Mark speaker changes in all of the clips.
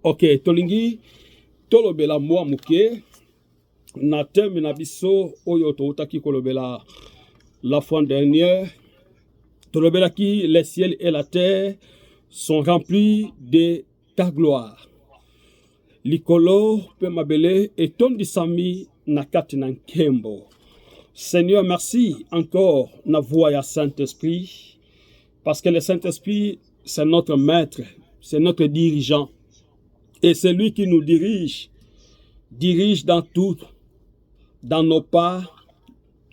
Speaker 1: Ok, tolingi tolobela mwa muke na teme na biso oyo toutaki kolobela la fois dernière. Tolobela ki les ciels et la terre sont remplis de ta gloire. Likolo pe mabele et ton disami na kati na nkembo. Seigneur, merci encore na voix ya Saint-Esprit, parce que le Saint-Esprit, c'est notre maître, c'est notre dirigeant. Et c'est lui qui nous dirige dans tout, dans nos pas,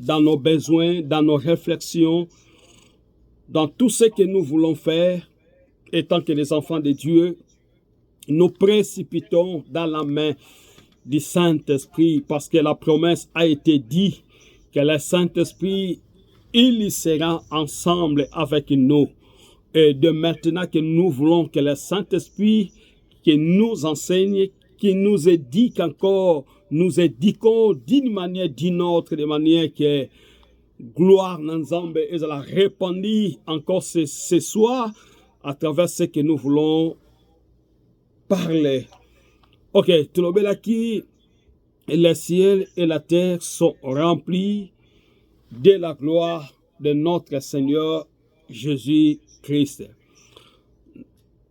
Speaker 1: dans nos besoins, dans nos réflexions, dans tout ce que nous voulons faire. Étant que les enfants de Dieu, nous précipitons dans la main du Saint-Esprit, parce que la promesse a été dite que le Saint-Esprit, il sera ensemble avec nous. Et de maintenant que nous voulons que le Saint-Esprit qui nous enseigne, qui nous éduque encore, nous éduquons d'une manière, d'une autre, de manière que gloire n'ensemble et la répandue encore ce soir à travers ce que nous voulons parler. Ok, tout le monde qui les ciels et la terre sont remplis de la gloire de notre Seigneur Jésus-Christ.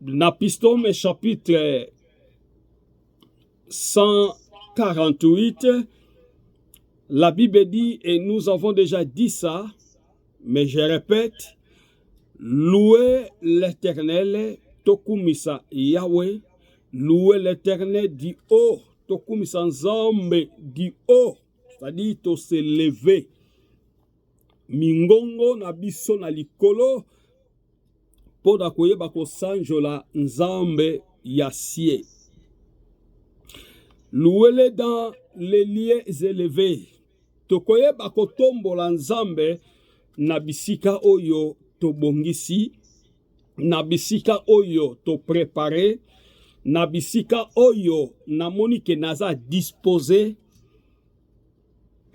Speaker 1: Napistome chapitre 148, la Bible dit, et nous avons déjà dit ça, mais je répète, louez l'Éternel, tokumisa Yahweh, louez l'Éternel du haut, tokumisa Nzambe du haut, c'est-à-dire to se lever. Mingongo na biso na likolo, poda koyeba ko sanjola Nzambe yasie. Louez-le dans les lieux élevés. Tokoyeba ko tombola Nzambe na bisika oyo to bongisi, na bisika oyo to préparé, na bisika oyo na monike naza disposé.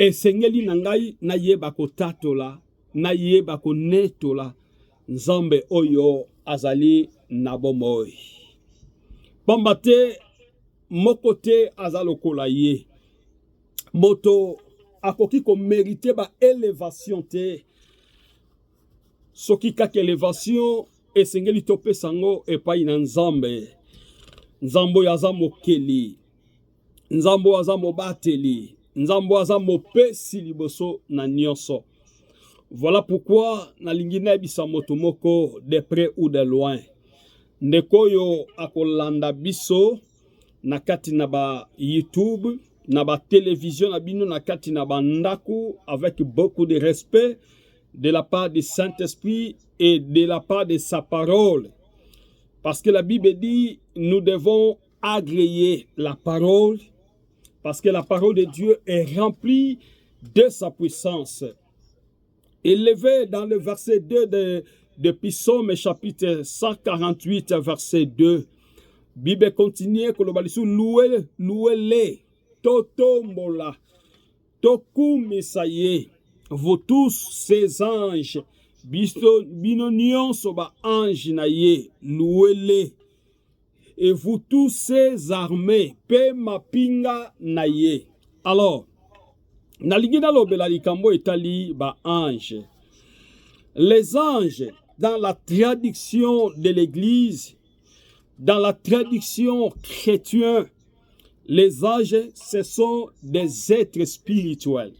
Speaker 1: Esengeli nangai na yeba ko tatola, na yeba ko netola Nzambe oyo azali na bomoi. Pambate mokote azalokola ye. Moto akoki ko mérité ba élévation te. Soki kaka élévation esengeli tope sango epai na Nzambe. Nzambo yaza mokeli. Nzambo yaza mobateli. Nzambo aza mopesi liboso na nyonso. Voilà pourquoi na lingina bisa moto moko de près ou de loin. Ndeko yo akolanda biso na kati na ba YouTube, na ba télévision na bino na kati na ba ndaku, avec beaucoup de respect de la part du Saint-Esprit et de la part de sa parole. Parce que la Bible dit, nous devons agréer la parole, parce que la parole de Dieu est remplie de sa puissance. Élevé dans le verset 2 de Psaume chapitre 148, verset 2. Bible continue, louez-le, totombola, tokumisaye, vous tous ces anges, binonion soba ange naye, louez-le. Et vous tous ces armées, pe mapinga naye. Alors, naligina lobela likambo etali ba ange. Les anges, dans la traduction de l'Église, dans la traduction chrétienne, les anges, ce sont des êtres spirituels.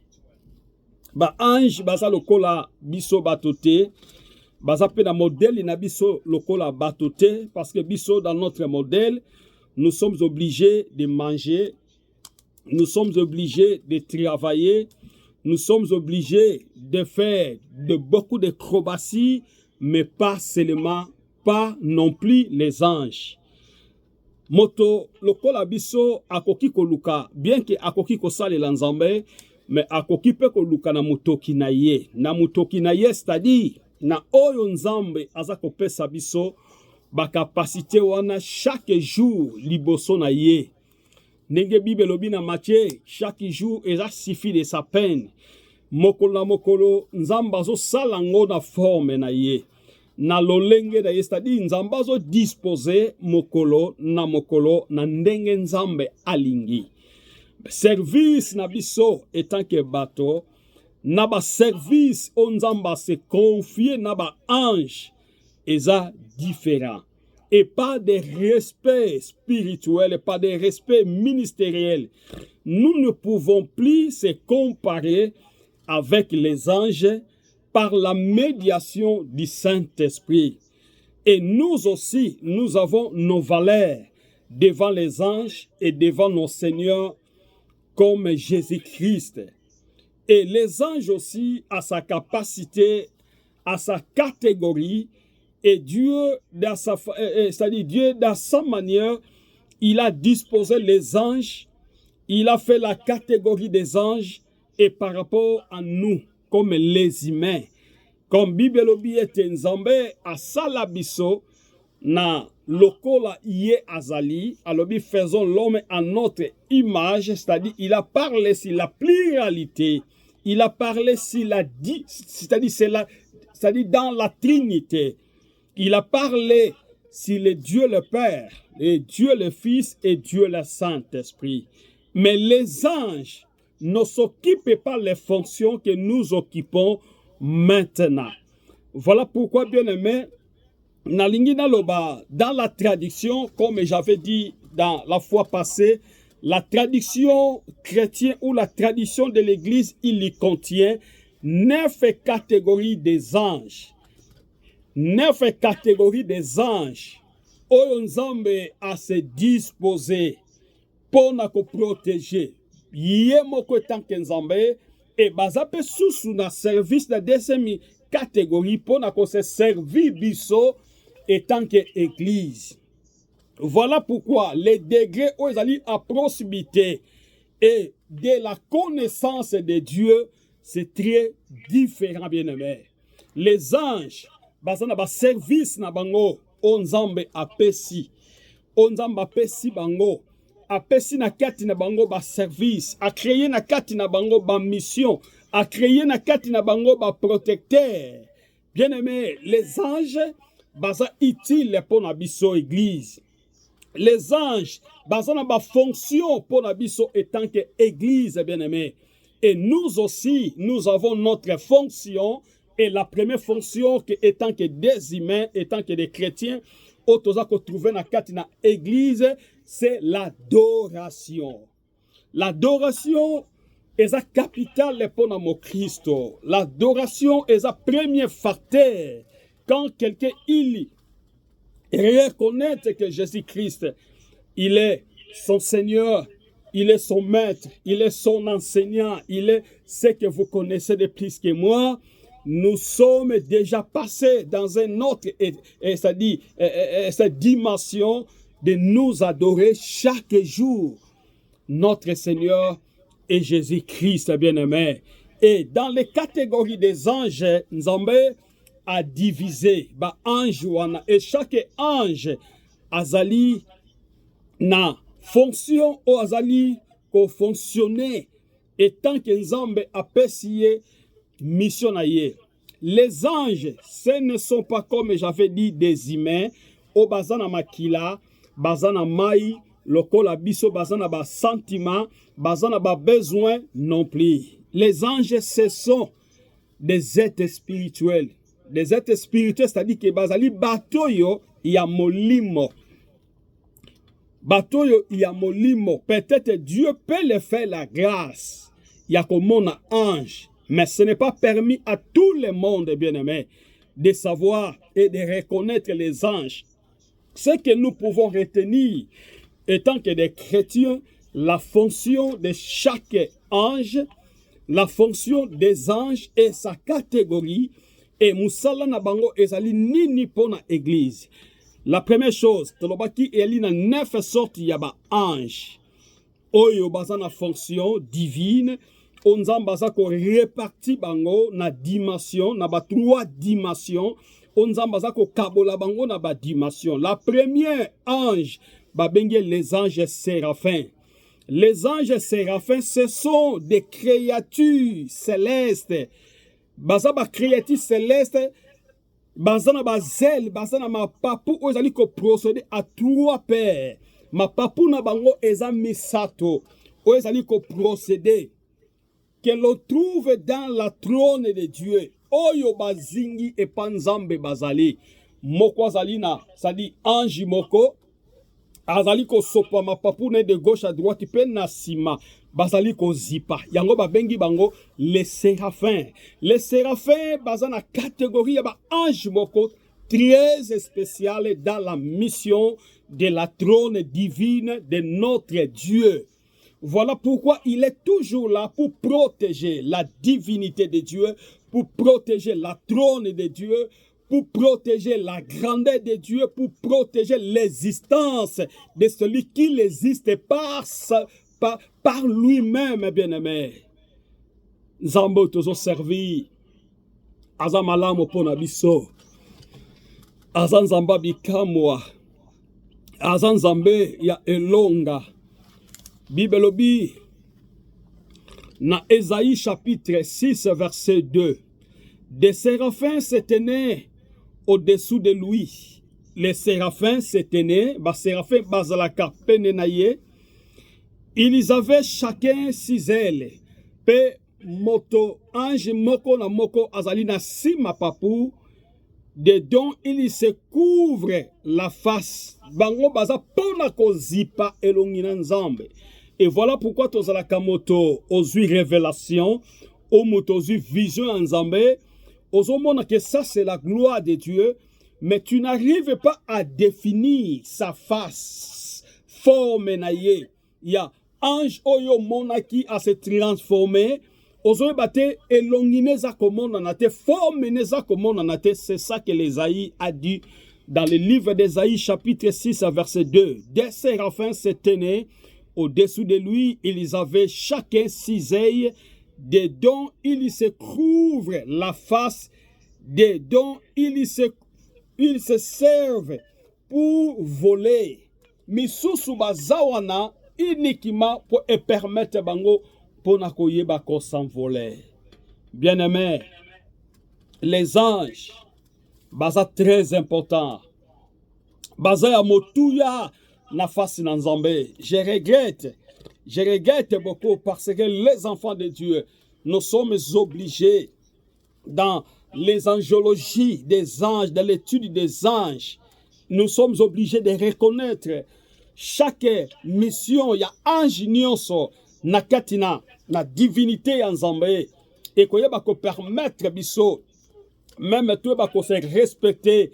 Speaker 1: Ba ange baza lokola biso batote, baza pe na modèle na biso lokola batote, parce que biso dans notre modèle, nous sommes obligés de manger, nous sommes obligés de travailler, nous sommes obligés de faire beaucoup d'acrobaties, mais pas seulement, pas non plus les anges. Moto lokola biso akoki koluka, bien que akoki kosalela Nzambe, mais akoki pe koluka na mutoki na ye. Na mutoki na ye, c'est-à-dire, na oyo Nzambe aza kopesa biso, ba capacité wana chaque jour liboso na ye. Nenge Bible lobi na Matthieu, chaque jour eza suffit de sa peine. Mokolo na mokolo Nzambe azo sala ngo na forme na ye. na lolenge da c'est-à-dire nzambe azo disposer mokolo na ndenge nzambe alingi. Service na biso etant que bato na ba service o nzamba se confier na ba ange eza différent et pas de respect spirituel, pas de respect ministériel. Nous ne pouvons plus se comparer avec les anges par la médiation du Saint-Esprit. Et nous aussi, nous avons nos valeurs devant les anges et devant nos seigneurs comme Jésus-Christ. Et les anges aussi, à sa capacité, à sa catégorie, et Dieu, c'est-à-dire Dieu, dans sa manière, il a disposé les anges, il a fait la catégorie des anges, et par rapport à nous, comme les humains, comme Bible lobi ete nzambe asala biso na lokola iye azali, alobi faisons l'homme à notre image, c'est-à-dire il a parlé sur la pluralité, il a parlé sur la c'est-à-dire dans la Trinité, il a parlé sur le Dieu le Père, et Dieu le Fils et Dieu le Saint-Esprit. Mais les anges ne s'occupent pas les fonctions que nous occupons maintenant. Voilà pourquoi, bien aimé, dans la tradition, comme j'avais dit dans la fois passée, la tradition chrétienne ou la tradition de l'Église, il y contient 9 catégories des anges. 9 catégories des anges. Oyo nzambe a se disposer pour nous protéger. Yé moko tanke nzambe et bazape sous na service de deuxième catégorie pour nous se servir biso et tant que église. Voilà pourquoi les degrés où ils allaient à proximité et de la connaissance de Dieu, c'est très différent, bien aimé. Les anges, bazana ba service na bango, onzambe apesi, onzambe apesi bango, apesi na kati na bango ba service, a créé na kati na bango ba mission, a créé na kati na bango ba protecteur. Bien aimé, les anges, baza utile pour na biso église. Les anges, bazana ba fonction pour na biso étant que église, bien aimé. Et nous aussi, nous avons notre fonction. Et la première fonction, étant que des humains, étant que des chrétiens, autoza ko trouver na katina église, c'est l'adoration. L'adoration est la capitale pour mon Christ. L'adoration est la première facteur. Quand quelqu'un il reconnaît que Jésus-Christ, il est son Seigneur, il est son maître, il est son enseignant, il est ce que vous connaissez de plus que moi. Nous sommes déjà passés dans un autre, c'est-à-dire cette dimension de nous adorer chaque jour notre Seigneur et Jésus-Christ bien-aimé. Et dans les catégories des anges, Nzambe a divisé ba ange wana, et chaque ange azali na fonction ou azali ko fonctionner et tant que Nzambe a pessié mission aye. Les anges, ce ne sont pas comme j'avais dit des humains, au bazana makila, bazana mai, lokola biso bazana ba sentiment, bazana ba besoin non plus. Les anges, ce sont des êtres spirituels. Des êtres spirituels, c'est-à-dire que bazali batoyo ya molimo. Batoyo ya molimo. Peut-être Dieu peut le faire la grâce. Ya comme un ange. Mais ce n'est pas permis à tout le monde, bien-aimé, de savoir et de reconnaître les anges. Ce que nous pouvons retenir, étant que des chrétiens, la fonction de chaque ange, la fonction des anges et sa catégorie, et Moussala Nabango ezali nini pona église. La première chose, tolobaki elina 9 sortes yaba ange. Oyo bazana fonction divine. Onzambaza ko réparti bango na dimension, na ba 3 dimensions. Onzambaza ko kabola bango na ba dimension. La première ange, babenge les anges séraphins. Les anges séraphins, ce sont des créatures célestes. Baza ba créatures célestes, bazana bazel, bazana ma papu ozali ko procéder à 3 pères. Ma papu na bango eza misato ozali ko procéder que l'on trouve dans la trône de Dieu. Oyo bazingi et panzambe bazali. Moko azali na, ça dit ange moko. Azali ko sopa ma papu ne de gauche à droite pe na sima. Bazali ko zipa. Yango babengi bango les séraphins. Les séraphins bazana catégorie ya ba ange moko très spécial dans la mission de la trône divine de notre Dieu. Voilà pourquoi il est toujours là pour protéger la divinité de Dieu, pour protéger la trône de Dieu, pour protéger la grandeur de Dieu, pour protéger l'existence de celui qui existe par lui-même, bien-aimé. Nzambe tozo servi, aza malamu pona biso, aza nzamba bikamwa, aza nzambe ya elonga. Bibelobi, na Ésaïe chapitre 6, verset 2. Des séraphins se tenaient au-dessous de lui. Les séraphins se tenaient, les séraphins bazalaka penenaye. Ils avaient chacun 6 ailes. Pe moto, ange moko na moko azali na sima papu. Dedans, ils se couvrent la face. Bango baza pona ko zipa elongina nzambe. Et voilà pourquoi tozalaka moto ozui révélation, au moto ozui vision en Nzambe, ozomona que ça c'est la gloire de Dieu, mais tu n'arrives pas à définir sa face, forme naye. Il y a ange oyo monaki à se transformer, ozoi bate elongine za komona nate, forme neza komona nate, c'est ça que l'Ésaïe a dit dans le livre d'Ésaïe chapitre 6 verset 2. Des séraphins se tenaient au-dessous de lui, ils avaient chacun 6 ailes, dedans ils se couvrent la face, dedans ils se servent pour voler. Misusu bazawana uniquement pour permettre bango pour nakoyeba ko s'envoler. Bien-aimés, les anges, baza très important. Baza ya motuya na fasi na Nzambe. Je regrette beaucoup parce que les enfants de Dieu, nous sommes obligés dans les angiologies des anges, dans l'étude des anges, nous sommes obligés de reconnaître chaque mission, il y a ange nyonso na katina na divinité en Nzambe et koyeba ko permettre biso même toi bako se respecter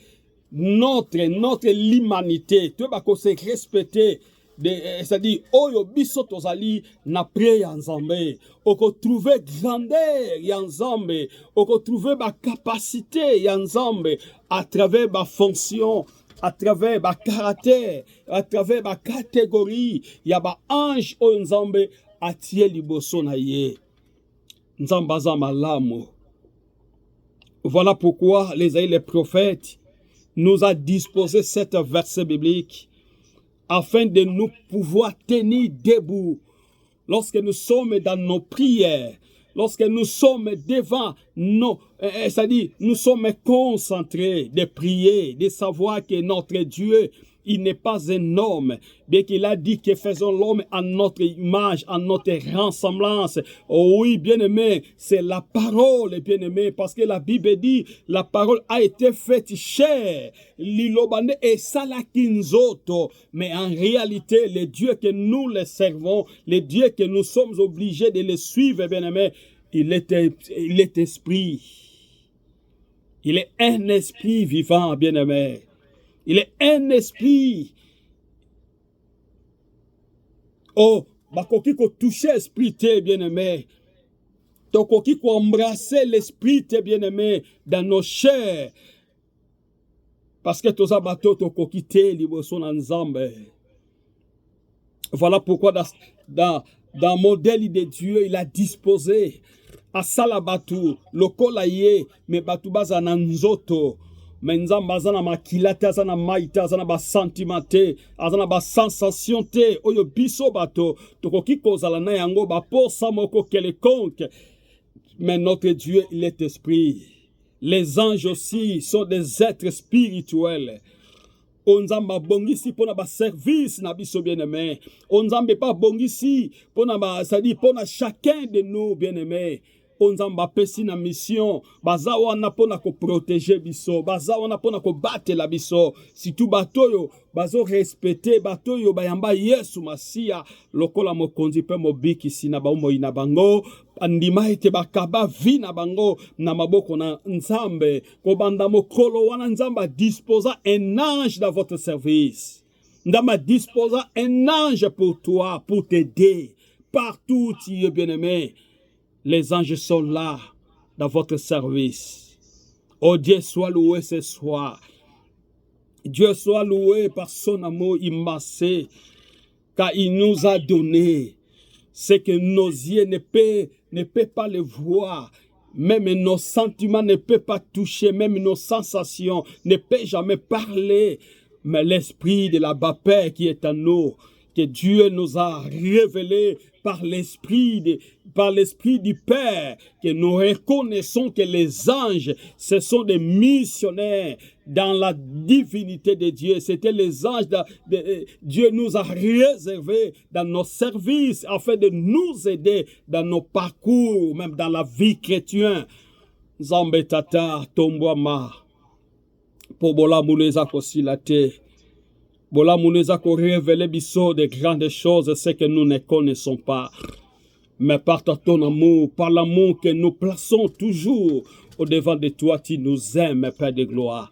Speaker 1: notre l'humanité, tu vas se respecter, c'est-à-dire, oyo biso tozali na prière ya Nzambe, oko trouver grandeur ya Nzambe, oko trouver ba capacité ya Nzambe à travers ba fonction, à travers ba caractère, à travers ba catégorie, ya ba ange oyo Nzambe atie liboso na ye. Nzambe aza malamu. Voilà pourquoi les prophètes nous a disposé cette verset biblique afin de nous pouvoir tenir debout lorsque nous sommes dans nos prières, lorsque nous sommes devant nos, c'est-à-dire nous sommes concentrés de prier, de savoir que notre Dieu, il n'est pas un homme, bien qu'il a dit que faisons l'homme à notre image, à notre ressemblance. Oh oui, bien-aimé, c'est la parole, bien-aimé, parce que la Bible dit, la parole a été faite chair. L'ilobane et salakinzoto. Mais en réalité, le Dieu que nous le servons, le Dieu que nous sommes obligés de le suivre, bien-aimé, il est esprit. Il est un esprit vivant, bien-aimé. Il est un esprit. Oh, bakoki ko toucher l'esprit, bien-aimé. Tokoki ko embrasser l'esprit, bien-aimé, dans nos chairs. Parce que tous abato tokoki te liboso na Nzambe. Voilà pourquoi dans le modèle de Dieu, il a disposé à salabatu, lokola ye, me batu baza na nzoto. Mais Nzambe azana makilate, azana maite, azana ba sentimenté, azana ba sensation te, oyo biso bato, tokoki kozala na yango ba posa moko quelconque. Mais notre Dieu, il est esprit. Les anges aussi sont des êtres spirituels. Onzamba bongisi pona ba service na biso bien-aimé. Onzambe pas bongisi pona ba, c'est-à-dire pona chacun de nous bien-aimé. Onzamba pesi na mission, baza wana pona ko protéger biso, baza wana pona ko battre la biso. Si tout batoyo bazo respecter batoyo bayamba Yesu Masia lokola mokonzi pe mobiki sina ba umo ina bango. Andima ete bakaba vi na bango na maboko na Nzambe kobanda mokolo wana Nzamba disposa un ange dans votre service. Nzamba disposa un ange pour toi, pour t'aider partout où tu es bien-aimé. Les anges sont là dans votre service. Oh Dieu soit loué ce soir. Dieu soit loué par son amour immense, car il nous a donné ce que nos yeux ne peuvent pas le voir. Même nos sentiments ne peuvent pas toucher, même nos sensations ne peuvent jamais parler. Mais l'esprit de la Père qui est en nous, que Dieu nous a révélé par l'esprit du Père, que nous reconnaissons que les anges, ce sont des missionnaires dans la divinité de Dieu. C'était les anges Dieu nous a réservés dans nos services afin de nous aider dans nos parcours, même dans la vie chrétienne. Nzambe tata tombwama pobola muneza kosilate. Bola muneza ko révéler biso de grandes choses, ce que nous ne connaissons pas. Mais par ton amour, par l'amour que nous plaçons toujours au-devant de toi, tu nous aimes, Père de gloire.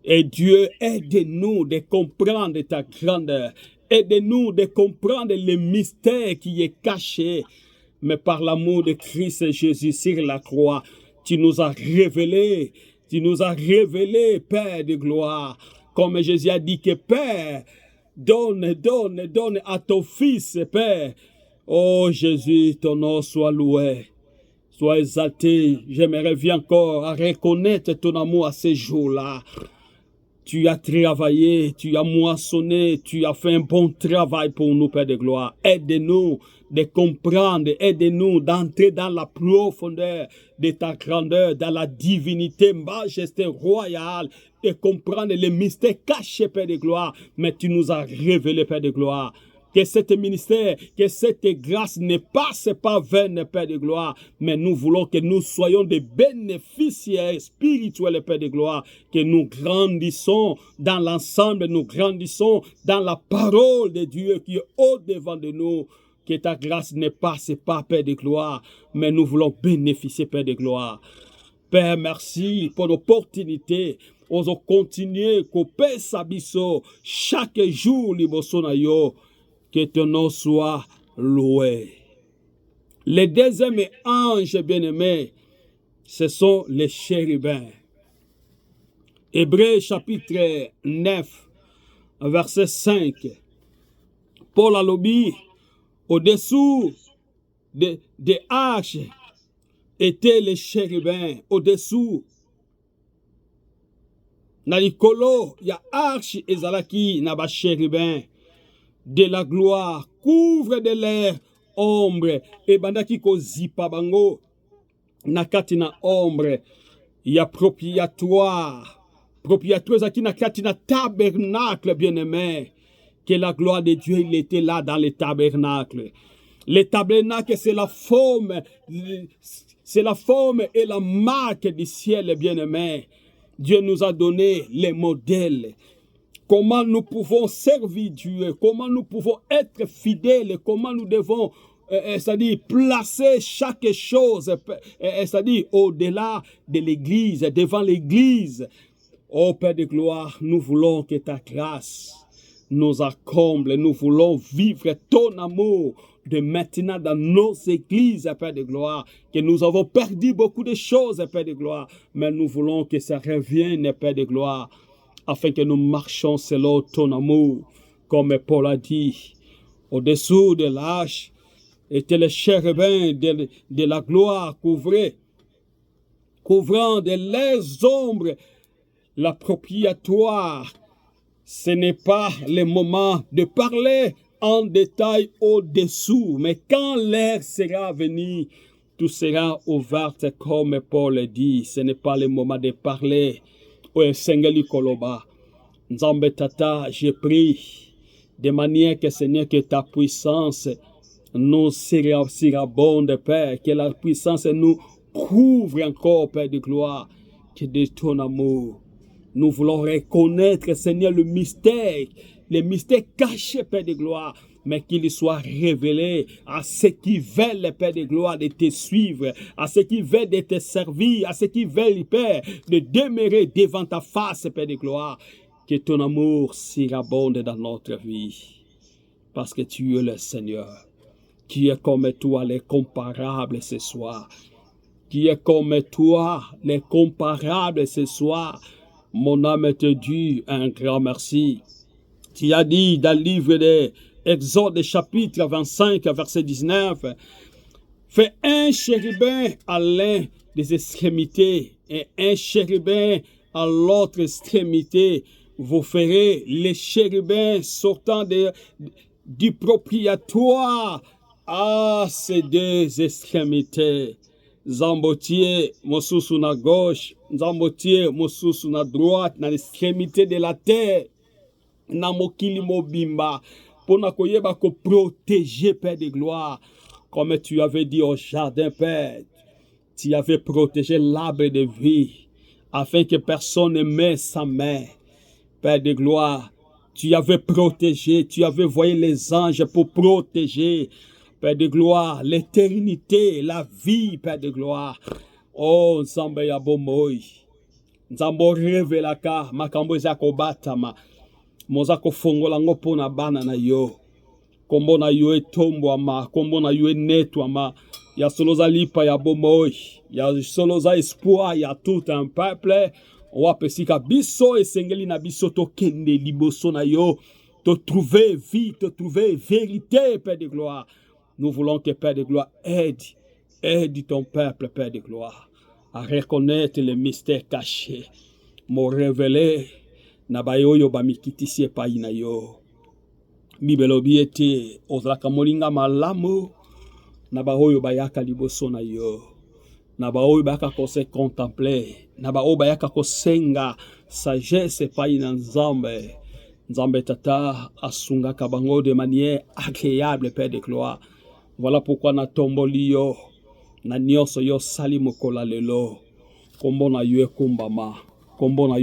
Speaker 1: Et Dieu, aide-nous de comprendre ta grandeur. Aide-nous de comprendre le mystère qui est caché. Mais par l'amour de Christ Jésus sur la croix, tu nous as révélé, Père de gloire. Comme Jésus a dit que Père, donne à ton Fils, Père. Oh Jésus, ton nom soit loué, soit exalté. J'aimerais bien encore à reconnaître ton amour à ces jours-là. Tu as travaillé, tu as moissonné, tu as fait un bon travail pour nous, Père de gloire. Aide-nous de comprendre, aide-nous d'entrer dans la profondeur de ta grandeur, dans la divinité, majesté royale, de comprendre les mystères cachés, Père de gloire. Mais tu nous as révélé, Père de gloire. Que cet ministère, que cette grâce ne passe pas vaine, Père de gloire, mais nous voulons que nous soyons des bénéficiaires spirituels, Père de gloire, que nous grandissons dans l'ensemble, nous grandissons dans la parole de Dieu qui est au-devant de nous. Que ta grâce ne passe pas, Père de gloire, mais nous voulons bénéficier, Père de gloire. Père, merci pour l'opportunité. Osons continuer, couper sabiso chaque jour, liboso na yo. Que ton nom soit loué. Les deuxième anges bien-aimés, ce sont les chérubins. Hébreux chapitre 9, verset 5. Paul a lobby, au-dessous des arches étaient les chérubins. Au-dessous, na likolo, ya arche ezalaki na ba chérubins. De la gloire, couvre de l'air, ombre, et bandaki ko zipa bango, nakati na ombre, ya propriatoire zaki nakati na tabernacle, bien-aimé, que la gloire de Dieu, il était là dans les tabernacles. Les tabernacles, c'est la forme et la marque du ciel, bien-aimé. Dieu nous a donné les modèles. Comment nous pouvons servir Dieu, comment nous pouvons être fidèles, comment nous devons, c'est-à-dire placer chaque chose, c'est-à-dire au-delà de l'église, devant l'église. Oh Père de gloire, nous voulons que ta grâce nous accomble, nous voulons vivre ton amour de maintenant dans nos églises, Père de gloire, que nous avons perdu beaucoup de choses, Père de gloire, mais nous voulons que ça revienne, Père de gloire, afin que nous marchions selon ton amour, comme Paul a dit. Au-dessous de l'arche étaient les chérubins de la gloire couvrant de leurs ombres l'appropriatoire. Ce n'est pas le moment de parler en détail au-dessous, mais quand l'heure sera venue, tout sera ouvert comme Paul dit. Ce n'est pas le moment de parler. Oui, Seigneur Koloba. Nzambe Tata, je prie de manière que Seigneur, que ta puissance nous surabonde, Père, que la puissance nous couvre encore, Père de gloire, que de ton amour. Nous voulons reconnaître, Seigneur, le mystère caché, Père de gloire, mais qu'il soit révélé à ceux qui veulent, Père de gloire, de te suivre, à ceux qui veulent de te servir, à ceux qui veulent, Père, de demeurer devant ta face, Père de gloire. Que ton amour surabonde dans notre vie, parce que tu es le Seigneur, qui est comme toi, l'incomparable ce soir, qui est comme toi, l'incomparable ce soir. Mon âme te dit un grand merci. Tu as dit dans le livre de Exode chapitre 25, verset 19, fais un chérubin à l'un des extrémités et un chérubin à l'autre extrémité. Vous ferez les chérubins sortant du propriétaire à ces deux extrémités. Zambotier, mosusu na gauche, zambotier, mosusu na droite, na l'extrémité de la terre, na mokili mobimba, pour na koyeba ko protéger, Père de gloire, comme tu avais dit au jardin, Père, tu avais protégé l'arbre de vie, afin que personne ne mette sa main. Père de gloire, tu avais protégé, tu avais envoyé les anges pour protéger, Père de gloire, l'éternité, la vie, Père de gloire. Oh, Nzambe ya bomoi. Nzambo revelaka, makambo zako batama. Mozako fongola ngopo na bana na yo. Kombo na yo etombwama, kombo na yo netwama. Ya soloza lipa ya bomoi. Ya soloza espoir, ya tout un peuple. Wapesika biso esengeli na biso to kende liboso na yo. Te trouver vie, te trouver vérité, Père de gloire. Nous voulons que Père de gloire aide ton peuple, Père de gloire, à reconnaître les mystères cachés. Mo révélé, na bayoyo bamikitisi epai na yo. Bibelobi ete ozalaka molinga malamu, na baoyo bayaka liboso na yo. Na baoyo bayaka kose contempler, na baoyo bayaka kosenga sagesse epai na Nzambe. Nzambe Tata asunga kabango de manière agréable, Père de gloire. Voilà pourquoi na tomboli yo, na nyonso yo sali mokola lelo, kombo na yo ekumbama, kombo na yo